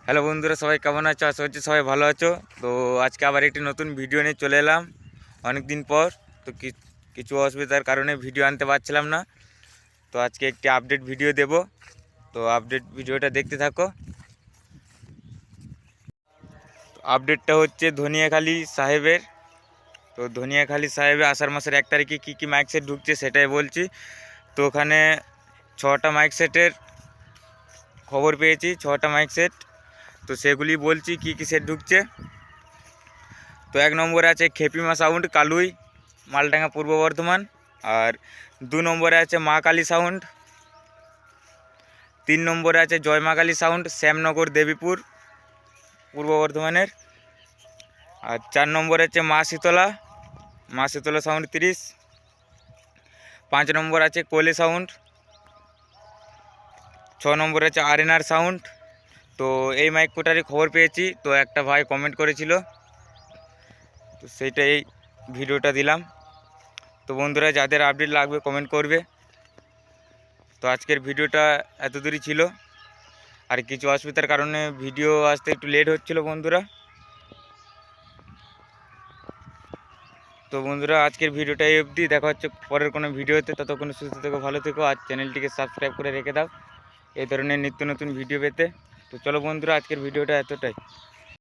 Hello বন্ধুরা, সবাই কেমন আছো? আশা করছি সবাই ভালো আছো। তো আজকে আবার একটি নতুন ভিডিও নিয়ে চলে এলাম অনেক দিন পর। তো কিছু অসুবিধার কারণে ভিডিও আনতে পারছিলাম না। তো আজকে একটি আপডেট ভিডিও দেব। তো আপডেট ভিডিওটা দেখতে থাকো। আপডেটটা হচ্ছে ধনিয়াখালী সাহেবের। তো ধনিয়াখালী সাহেবে আষাঢ় মাসের 1 তারিখে কী মাইক সেট ঢুকছে সেটাই বলছি। তো ওখানে 6টা মাইক সেটের খবর পেয়েছি, 6টা মাইক সেট। তো সেগুলি বলছি কী সেট ঢুকছে। তো 1 নম্বরে আছে খেপিমা সাউন্ড, কালুই, মালডাঙ্গা, পূর্ব বর্ধমান। আর 2 নম্বরে আছে মা কালী সাউন্ড। 3 নম্বরে আছে জয় মা কালী সাউন্ড, শ্যামনগর, দেবীপুর, পূর্ব বর্ধমানের। আর 4 নম্বরে আছে মা শীতলা সাউন্ড 30। 5 নম্বর আছে কোলে সাউন্ড। 6 নম্বরে আছে আরএনআর সাউন্ড। তো এই মাইক কোটারই খবর পেয়েছি। তো একটা ভাই কমেন্ট করেছিল, তো সেইটাই ভিডিওটা দিলাম। তো বন্ধুরা, যাদের আপডেট লাগবে কমেন্ট করবে। তো আজকের ভিডিওটা এত দূরই ছিল। আর কিছু অসুবিধার কারণে ভিডিও আসতে একটু লেট হচ্ছিল বন্ধুরা। তো বন্ধুরা, আজকের ভিডিওটা এই অবধি। দেখা হচ্ছে পরের কোনো ভিডিওতে। ততক্ষণ সুস্থ থেকো, ভালো থেকো। আর চ্যানেলটিকে সাবস্ক্রাইব করে রেখে দাও এই ধরনের নিত্য নতুন ভিডিও পেতে। তো চলো বন্ধুরা, আজকের ভিডিওটা এতটাই।